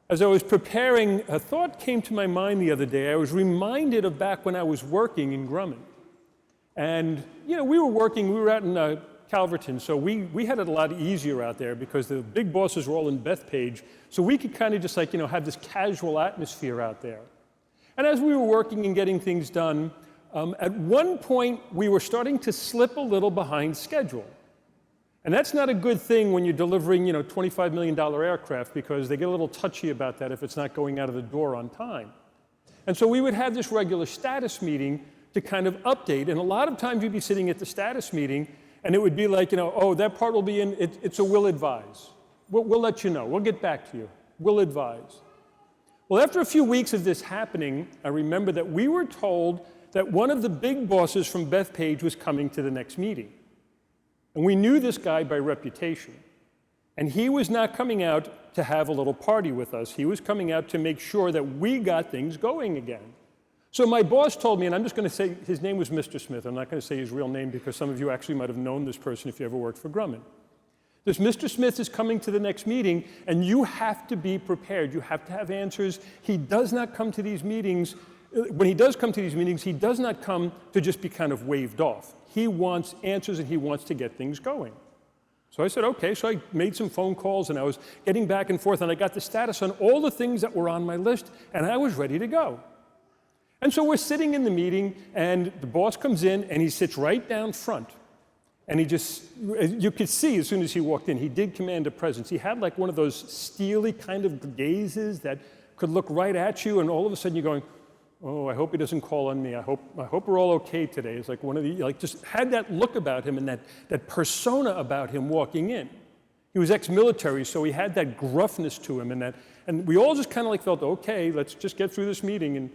As I was preparing, a thought came to my mind the other day. I was reminded of back when I was working in Grumman. And, we were out in Calverton, so we had it a lot easier out there because the big bosses were all in Bethpage, so we could kind of just have this casual atmosphere out there. And as we were working and getting things done, at one point we were starting to slip a little behind schedule. And that's not a good thing when you're delivering, $25 million aircraft, because they get a little touchy about that if it's not going out of the door on time. And so we would have this regular status meeting to kind of update. And a lot of times you'd be sitting at the status meeting, and it would be like, oh, that part will be in, it's a will advise. We'll let you know. We'll get back to you. We'll advise. Well, after a few weeks of this happening, I remember that we were told that one of the big bosses from Bethpage was coming to the next meeting. And we knew this guy by reputation. And he was not coming out to have a little party with us. He was coming out to make sure that we got things going again. So my boss told me, and I'm just going to say his name was Mr. Smith. I'm not going to say his real name because some of you actually might have known this person if you ever worked for Grumman. This Mr. Smith is coming to the next meeting, and you have to be prepared. You have to have answers. He does not come to these meetings. When he does come to these meetings, he does not come to just be kind of waved off. He wants answers, and he wants to get things going. So I said, okay. So I made some phone calls, and I was getting back and forth, and I got the status on all the things that were on my list, and I was ready to go. And so we're sitting in the meeting, and the boss comes in, and he sits right down front. And he just, you could see as soon as he walked in, he did command a presence. He had like one of those steely kind of gazes that could look right at you, and all of a sudden you're going, oh, I hope he doesn't call on me. I hope we're all okay today. It's like one of the, just had that look about him and that persona about him walking in. He was ex-military, so he had that gruffness to him, and we all just kind of felt, okay, let's just get through this meeting. And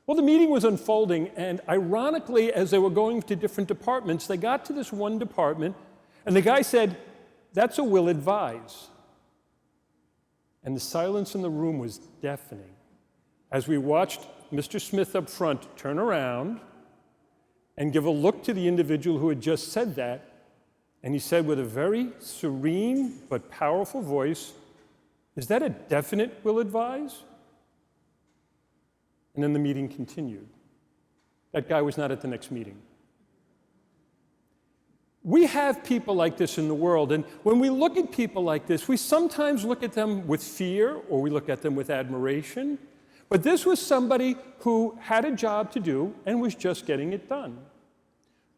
well, the meeting was unfolding, and ironically, as they were going to different departments, they got to this one department, and the guy said, that's a will advise. And the silence in the room was deafening as we watched Mr. Smith up front turn around and give a look to the individual who had just said that, and he said with a very serene but powerful voice, is that a definite will advise? And then the meeting continued. That guy was not at the next meeting. We have people like this in the world, and when we look at people like this, we sometimes look at them with fear, or we look at them with admiration. But this was somebody who had a job to do and was just getting it done.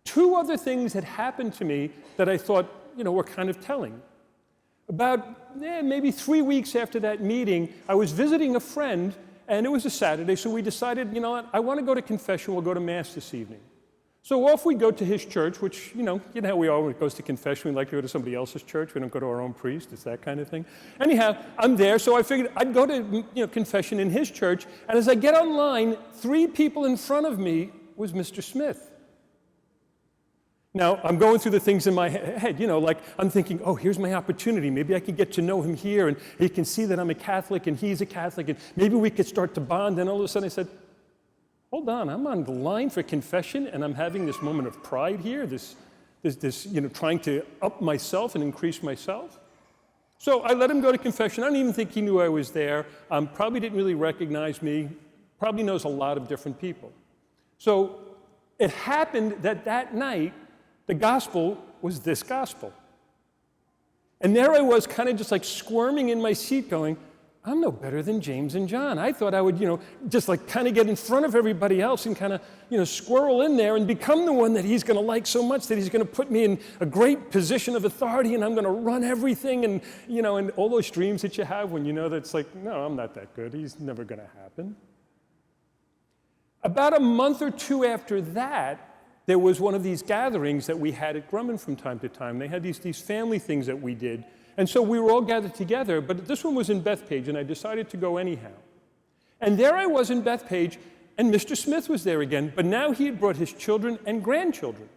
Two other things had happened to me that I thought, were kind of telling. About maybe 3 weeks after that meeting, I was visiting a friend, and it was a Saturday, so we decided, what, I want to go to confession, we'll go to Mass this evening. So off we go to his church, which, you know how we always goes to confession. We like to go to somebody else's church. We don't go to our own priest. It's that kind of thing. Anyhow, I'm there, so I figured I'd go to confession in his church. And as I get online, 3 people in front of me was Mr. Smith. Now, I'm going through the things in my head, I'm thinking, oh, here's my opportunity. Maybe I can get to know him here, and he can see that I'm a Catholic, and he's a Catholic, and maybe we could start to bond. And all of a sudden I said, hold on, I'm on the line for confession, and I'm having this moment of pride here, this trying to up myself and increase myself. So I let him go to confession. I don't even think he knew I was there. Probably didn't really recognize me. Probably knows a lot of different people. So it happened that night, the gospel was this gospel. And there I was, kind of just like squirming in my seat going, I'm no better than James and John. I thought I would, just like kind of get in front of everybody else and kind of, squirrel in there and become the one that he's going to like so much that he's going to put me in a great position of authority, and I'm going to run everything, and, and all those dreams that you have when you know that it's like, no, I'm not that good. He's never going to happen. About a month or 2 after that, there was one of these gatherings that we had at Grumman from time to time. They had these family things that we did. And so we were all gathered together, but this one was in Bethpage, and I decided to go anyhow. And there I was in Bethpage, and Mr. Smith was there again, but now he had brought his children and grandchildren.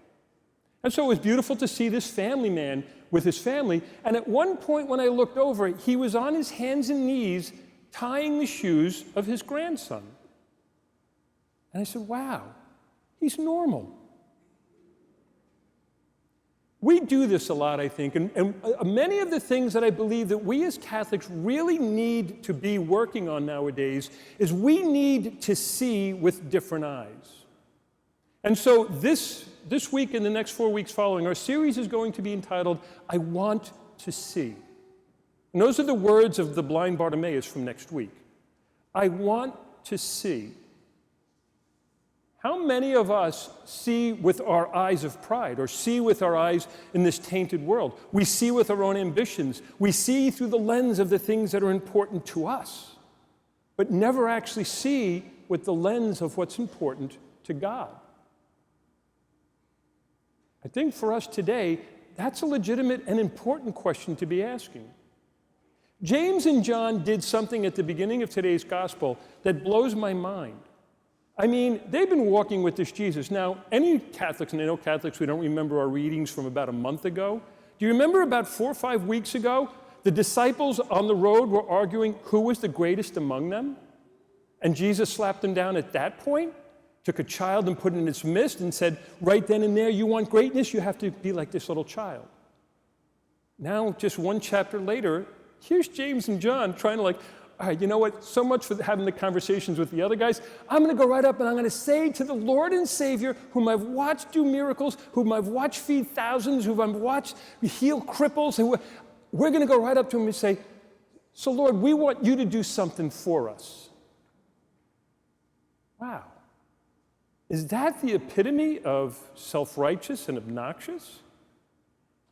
And so it was beautiful to see this family man with his family. And at one point when I looked over, he was on his hands and knees tying the shoes of his grandson. And I said, wow, he's normal. We do this a lot, I think, and many of the things that I believe that we as Catholics really need to be working on nowadays is we need to see with different eyes. And so this week and the next 4 weeks following, our series is going to be entitled, I Want to See. And those are the words of the blind Bartimaeus from next week. I want to see. How many of us see with our eyes of pride or see with our eyes in this tainted world? We see with our own ambitions. We see through the lens of the things that are important to us, but never actually see with the lens of what's important to God. I think for us today, that's a legitimate and important question to be asking. James and John did something at the beginning of today's gospel that blows my mind. I mean, they've been walking with this Jesus. Now, any Catholics, and I know Catholics, we don't remember our readings from about a month ago. Do you remember about 4 or 5 weeks ago, the disciples on the road were arguing who was the greatest among them? And Jesus slapped them down at that point, took a child and put it in its midst and said, right then and there, you want greatness, you have to be like this little child. Now, just one chapter later, here's James and John trying to all right, you know what? So much for having the conversations with the other guys. I'm going to go right up and I'm going to say to the Lord and Savior, whom I've watched do miracles, whom I've watched feed thousands, whom I've watched heal cripples, and we're going to go right up to him and say, so Lord, we want you to do something for us. Wow. Is that the epitome of self-righteous and obnoxious?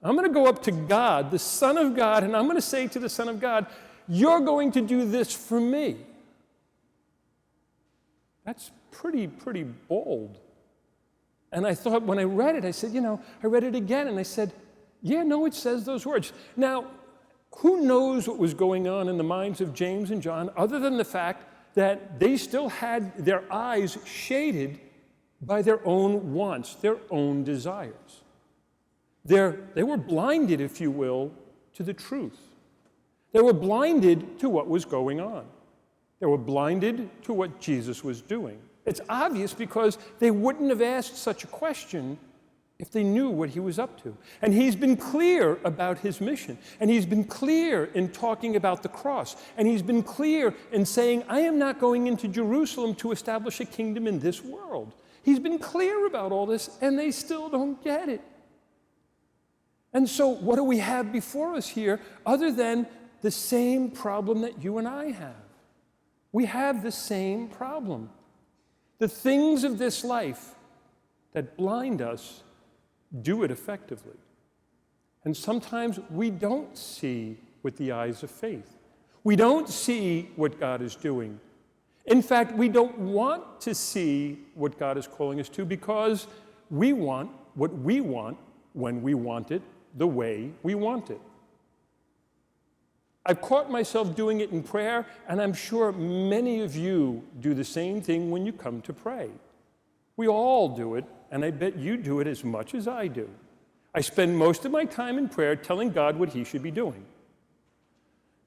I'm going to go up to God, the Son of God, and I'm going to say to the Son of God, you're going to do this for me. That's pretty bold. And I thought when I read it, I said, I read it again, and I said, yeah, no, it says those words. Now, who knows what was going on in the minds of James and John, other than the fact that they still had their eyes shaded by their own wants, their own desires. They were blinded, if you will, to the truth. They were blinded to what was going on. They were blinded to what Jesus was doing. It's obvious because they wouldn't have asked such a question if they knew what he was up to. And he's been clear about his mission. And he's been clear in talking about the cross. And he's been clear in saying, I am not going into Jerusalem to establish a kingdom in this world. He's been clear about all this, and they still don't get it. And so what do we have before us here other than the same problem that you and I have? We have the same problem. The things of this life that blind us do it effectively. And sometimes we don't see with the eyes of faith. We don't see what God is doing. In fact, we don't want to see what God is calling us to because we want what we want when we want it, the way we want it. I've caught myself doing it in prayer, and I'm sure many of you do the same thing when you come to pray. We all do it, and I bet you do it as much as I do. I spend most of my time in prayer telling God what he should be doing.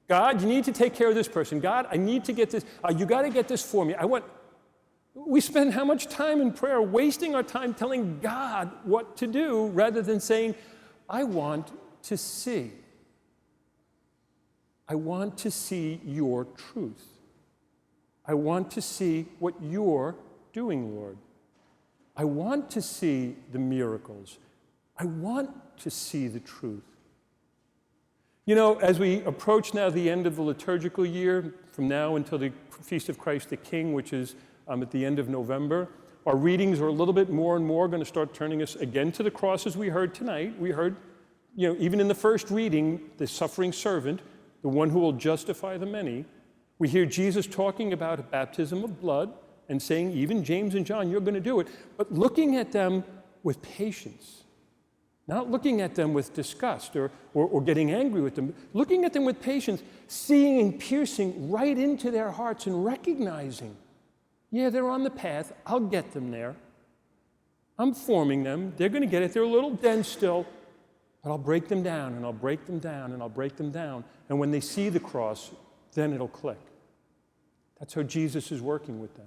God, you need to take care of this person. God, I need to get this. You got to get this for me. We spend how much time in prayer wasting our time telling God what to do rather than saying, I want to see. I want to see your truth. I want to see what you're doing, Lord. I want to see the miracles. I want to see the truth. As we approach now the end of the liturgical year, from now until the Feast of Christ the King, which is at the end of November, our readings are a little bit more and more going to start turning us again to the cross as we heard tonight. We heard, even in the first reading, the suffering servant, the one who will justify the many. We hear Jesus talking about a baptism of blood and saying, even James and John, you're going to do it, but looking at them with patience. Not looking at them with disgust or getting angry with them, looking at them with patience, seeing and piercing right into their hearts and recognizing, yeah, they're on the path. I'll get them there. I'm forming them. They're going to get it. They're a little dense still, but I'll break them down, and I'll break them down, and I'll break them down. And when they see the cross, then it'll click. That's how Jesus is working with them.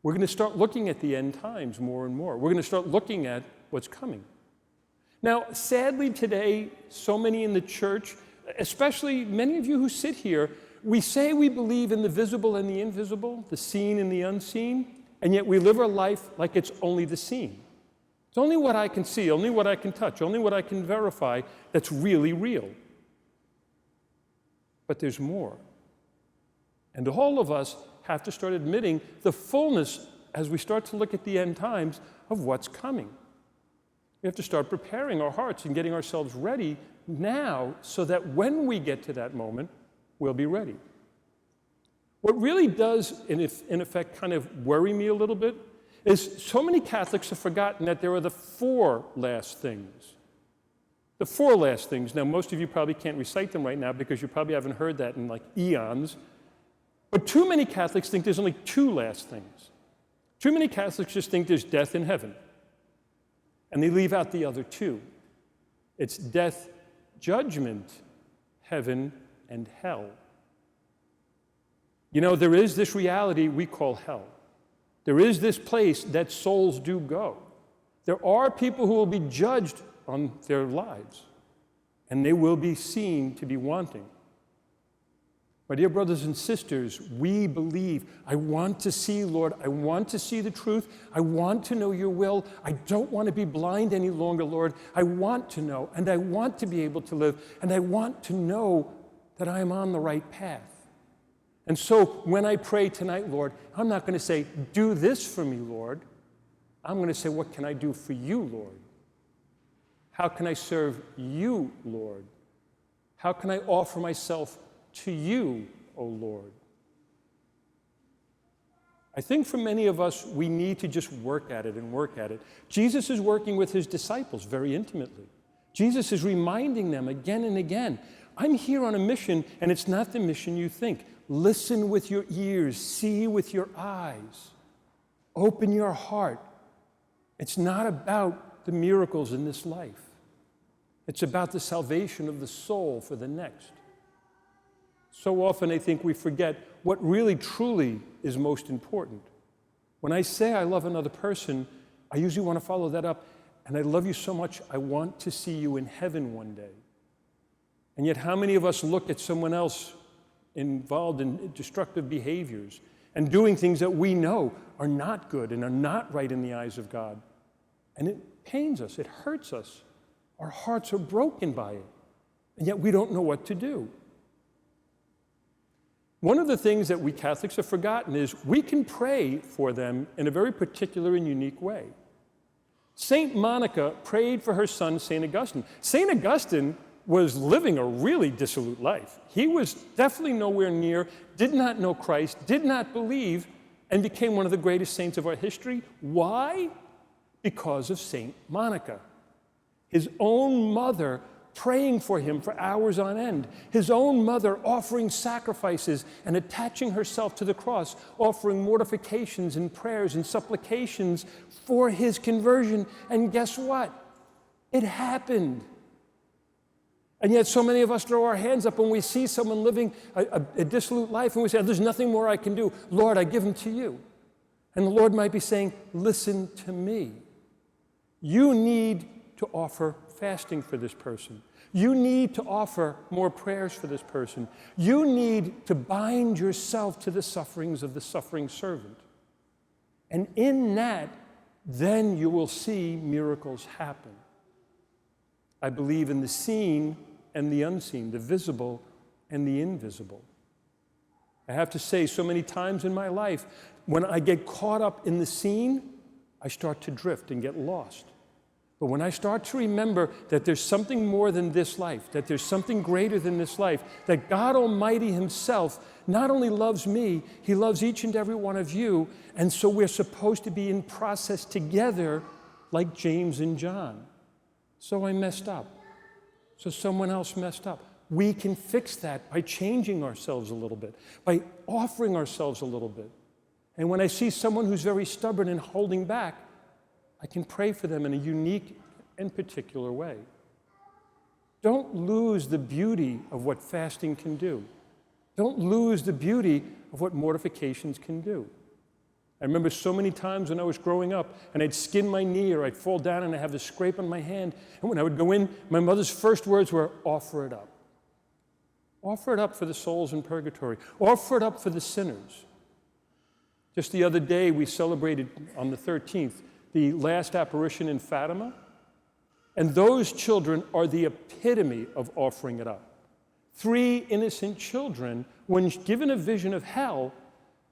We're going to start looking at the end times more and more. We're going to start looking at what's coming. Now, sadly today, so many in the church, especially many of you who sit here, we say we believe in the visible and the invisible, the seen and the unseen, and yet we live our life like it's only the seen. It's only what I can see, only what I can touch, only what I can verify that's really real. But there's more. And all of us have to start admitting the fullness as we start to look at the end times of what's coming. We have to start preparing our hearts and getting ourselves ready now so that when we get to that moment, we'll be ready. What really does, in effect, kind of worry me a little bit is so many Catholics have forgotten that there are the four last things. The four last things. Now, most of you probably can't recite them right now because you probably haven't heard that in like eons. But too many Catholics think there's only two last things. Too many Catholics just think there's death in heaven. And they leave out the other two. It's death, judgment, heaven, and hell. You know, there is this reality we call hell. There is this place that souls do go. There are people who will be judged on their lives, and they will be seen to be wanting. My dear brothers and sisters, we believe, I want to see, Lord, I want to see the truth. I want to know your will. I don't want to be blind any longer, Lord. I want to know, and I want to be able to live, and I want to know that I am on the right path. And so when I pray tonight, Lord, I'm not going to say, do this for me, Lord. I'm going to say, what can I do for you, Lord? How can I serve you, Lord? How can I offer myself to you, O Lord? I think for many of us, we need to just work at it and work at it. Jesus is working with his disciples very intimately. Jesus is reminding them again and again, I'm here on a mission, and it's not the mission you think. Listen with your ears, see with your eyes, open your heart. It's not about the miracles in this life. It's about the salvation of the soul for the next. So often I think we forget what really truly is most important. When I say I love another person, I usually want to follow that up, and I love you so much, I want to see you in heaven one day. And yet how many of us look at someone else involved in destructive behaviors and doing things that we know are not good and are not right in the eyes of God? And it pains us, it hurts us. Our hearts are broken by it, and yet we don't know what to do. One of the things that we Catholics have forgotten is we can pray for them in a very particular and unique way. Saint Monica prayed for her son, Saint Augustine. Saint Augustine was living a really dissolute life. He was definitely nowhere near, did not know Christ, did not believe, and became one of the greatest saints of our history. Why? Because of Saint Monica. His own mother praying for him for hours on end. His own mother offering sacrifices and attaching herself to the cross, offering mortifications and prayers and supplications for his conversion. And guess what? It happened. And yet so many of us throw our hands up when we see someone living a dissolute life, and we say, there's nothing more I can do. Lord, I give him to you. And the Lord might be saying, listen to me. You need to offer fasting for this person. You need to offer more prayers for this person. You need to bind yourself to the sufferings of the suffering servant. And in that, then you will see miracles happen. I believe in the seen and the unseen, the visible and the invisible. I have to say, so many times in my life, when I get caught up in the seen, I start to drift and get lost. But when I start to remember that there's something more than this life, that there's something greater than this life, that God Almighty himself not only loves me, he loves each and every one of you, and so we're supposed to be in process together like James and John. So I messed up. So someone else messed up. We can fix that by changing ourselves a little bit, by offering ourselves a little bit. And when I see someone who's very stubborn and holding back, I can pray for them in a unique and particular way. Don't lose the beauty of what fasting can do. Don't lose the beauty of what mortifications can do. I remember so many times when I was growing up, and I'd skin my knee, or I'd fall down and I'd have this scrape on my hand. And when I would go in, my mother's first words were, offer it up. Offer it up for the souls in purgatory. Offer it up for the sinners. Just the other day, we celebrated on the 13th, the last apparition in Fatima. And those children are the epitome of offering it up. 3 innocent children, when given a vision of hell,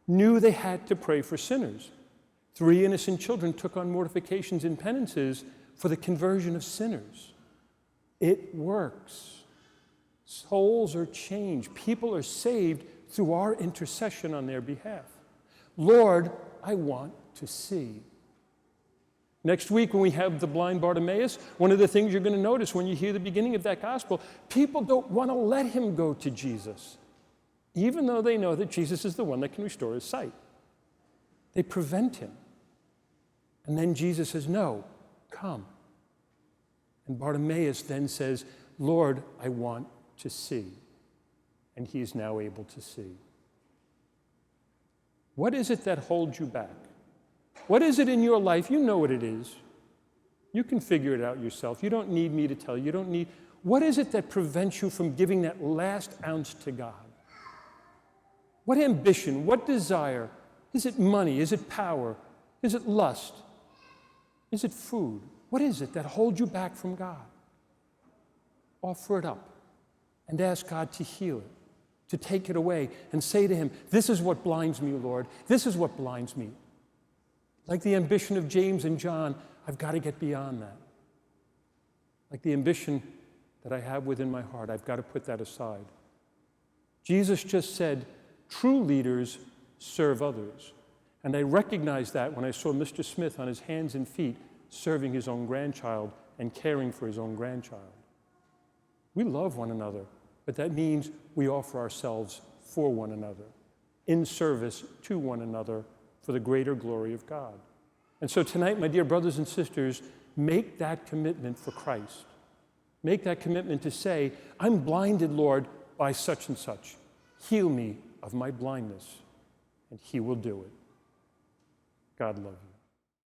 knew they had to pray for sinners. 3 innocent children took on mortifications and penances for the conversion of sinners. It works. Souls are changed. People are saved through our intercession on their behalf. Lord, I want to see. Next week, when we have the blind Bartimaeus, one of the things you're going to notice when you hear the beginning of that gospel, people don't want to let him go to Jesus, even though they know that Jesus is the one that can restore his sight. They prevent him. And then Jesus says, no, come. And Bartimaeus then says, Lord, I want to see. And he is now able to see. What is it that holds you back? What is it in your life? You know what it is. You can figure it out yourself. You don't need me to tell you. You don't need. What is it that prevents you from giving that last ounce to God? What ambition? What desire? Is it money? Is it power? Is it lust? Is it food? What is it that holds you back from God? Offer it up and ask God to heal it, to take it away, and say to him, this is what blinds me, Lord. This is what blinds me. Like the ambition of James and John, I've got to get beyond that. Like the ambition that I have within my heart, I've got to put that aside. Jesus just said, true leaders serve others. And I recognized that when I saw Mr. Smith on his hands and feet serving his own grandchild and caring for his own grandchild. We love one another, but that means we offer ourselves for one another, in service to one another, for the greater glory of God. And so tonight, my dear brothers and sisters, make that commitment for Christ. Make that commitment to say, I'm blinded, Lord, by such and such. Heal me of my blindness, and he will do it. God love you.